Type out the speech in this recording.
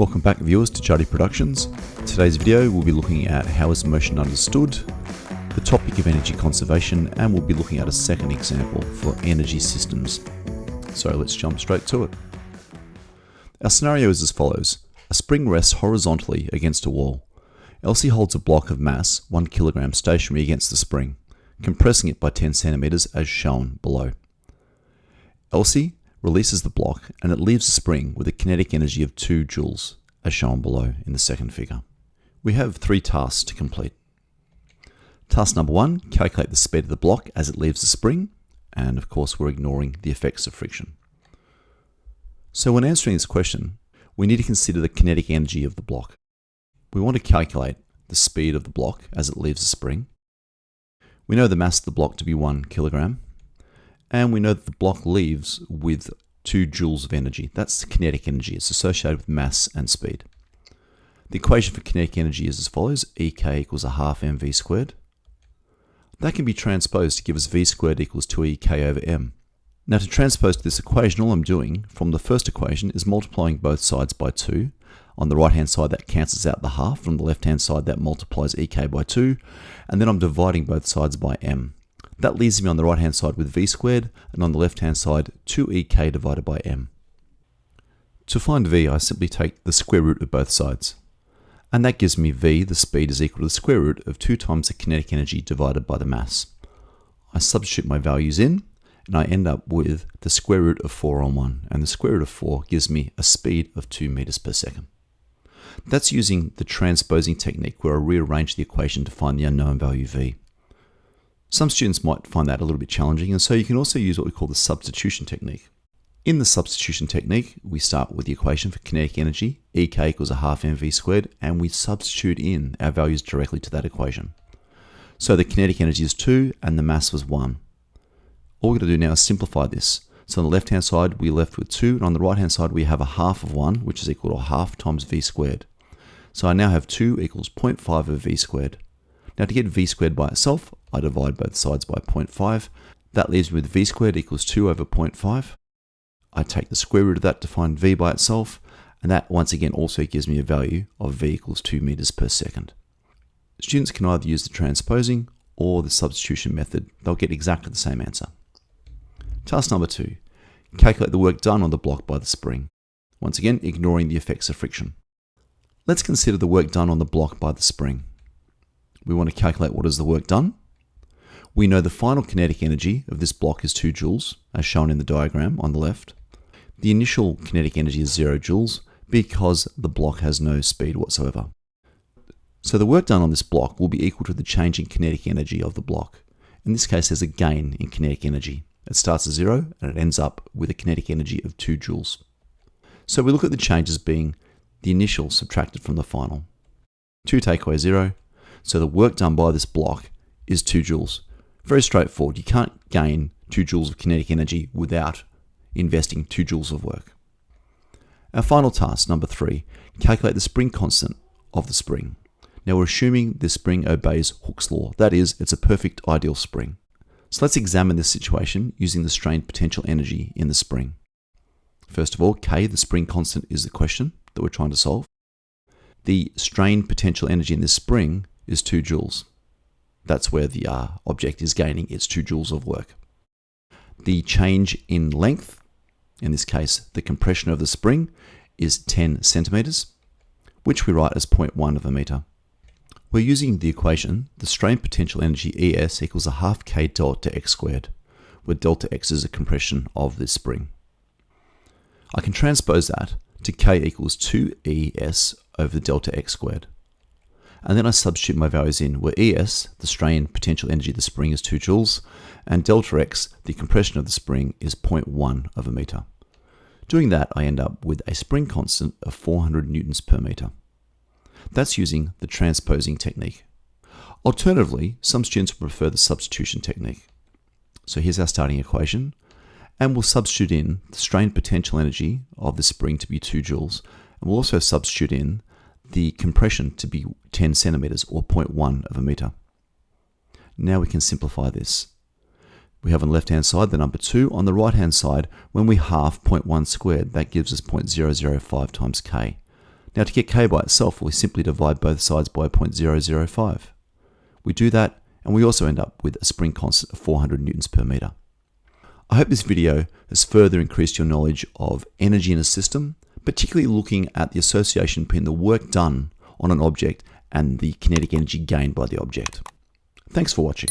Welcome back viewers to Juddy Productions. Today's video we'll be looking at how is motion understood, the topic of energy conservation, and we'll be looking at a second example for energy systems. So let's jump straight to it. Our scenario is as follows. A spring rests horizontally against a wall. Elsie holds a block of mass, 1 kilogram, stationary against the spring, compressing it by 10 centimeters as shown below. Elsie releases the block and it leaves the spring with a kinetic energy of 2 joules, as shown below in the second figure. We have 3 tasks to complete. Task number 1, calculate the speed of the block as it leaves the spring, and of course we're ignoring the effects of friction. So when answering this question, we need to consider the kinetic energy of the block. We want to calculate the speed of the block as it leaves the spring. We know the mass of the block to be 1 kilogram. And we know that the block leaves with 2 joules of energy. That's the kinetic energy. It's associated with mass and speed. The equation for kinetic energy is as follows. Ek equals a half mv squared. That can be transposed to give us v squared equals 2ek over m. Now to transpose to this equation, all I'm doing from the first equation is multiplying both sides by 2. On the right hand side that cancels out the half. From the left hand side that multiplies ek by 2. And then I'm dividing both sides by m. That leaves me on the right hand side with v squared, and on the left hand side 2ek divided by m. To find v, I simply take the square root of both sides. And that gives me v, the speed, is equal to the square root of 2 times the kinetic energy divided by the mass. I substitute my values in, and I end up with the square root of 4 on 1. And the square root of 4 gives me a speed of 2 meters per second. That's using the transposing technique where I rearrange the equation to find the unknown value v. Some students might find that a little bit challenging, and so you can also use what we call the substitution technique. In the substitution technique, we start with the equation for kinetic energy, Ek equals a half mv squared, and we substitute in our values directly to that equation. So the kinetic energy is 2 and the mass was 1. All we're going to do now is simplify this. So on the left hand side we're left with 2, and on the right hand side we have a half of 1, which is equal to a half times v squared. So I now have 2 equals 0.5 of v squared. Now to get v squared by itself, I divide both sides by 0.5. That leaves me with v squared equals 2 over 0.5. I take the square root of that to find v by itself, and that once again also gives me a value of v equals 2 meters per second. Students can either use the transposing or the substitution method. They'll get exactly the same answer. Task number 2. Calculate the work done on the block by the spring. Once again, ignoring the effects of friction. Let's consider the work done on the block by the spring. We want to calculate what is the work done. We know the final kinetic energy of this block is 2 joules, as shown in the diagram on the left. The initial kinetic energy is 0 joules because the block has no speed whatsoever. So the work done on this block will be equal to the change in kinetic energy of the block. In this case, there's a gain in kinetic energy. It starts at 0 and it ends up with a kinetic energy of 2 joules. So we look at the changes being the initial subtracted from the final. 2 take away 0. So the work done by this block is 2 joules. Very straightforward. You can't gain 2 joules of kinetic energy without investing 2 joules of work. Our final task, number 3, calculate the spring constant of the spring. Now we're assuming the spring obeys Hooke's law. That is, it's a perfect ideal spring. So let's examine this situation using the strain potential energy in the spring. First of all, K, the spring constant, is the question that we're trying to solve. The strain potential energy in this spring is 2 joules. That's where the object is gaining its 2 joules of work. The change in length, in this case the compression of the spring, is 10 centimeters, which we write as 0.1 of a meter. We're using the equation, the strain potential energy ES equals a half K delta x squared, where delta x is a compression of this spring. I can transpose that to K equals 2ES over the delta x squared. And then I substitute my values in where ES, the strain potential energy of the spring, is 2 joules, and delta x, the compression of the spring, is 0.1 of a meter. Doing that, I end up with a spring constant of 400 newtons per meter. That's using the transposing technique. Alternatively, some students will prefer the substitution technique. So here's our starting equation, and we'll substitute in the strain potential energy of the spring to be 2 joules, and we'll also substitute in the compression to be 10 centimeters or 0.1 of a meter. Now we can simplify this. We have on the left hand side the number 2. On the right hand side, when we halve 0.1 squared, that gives us 0.005 times k. Now to get K by itself, we simply divide both sides by 0.005. We do that, and we also end up with a spring constant of 400 newtons per meter. I hope this video has further increased your knowledge of energy in a system, particularly looking at the association between the work done on an object and the kinetic energy gained by the object. Thanks for watching.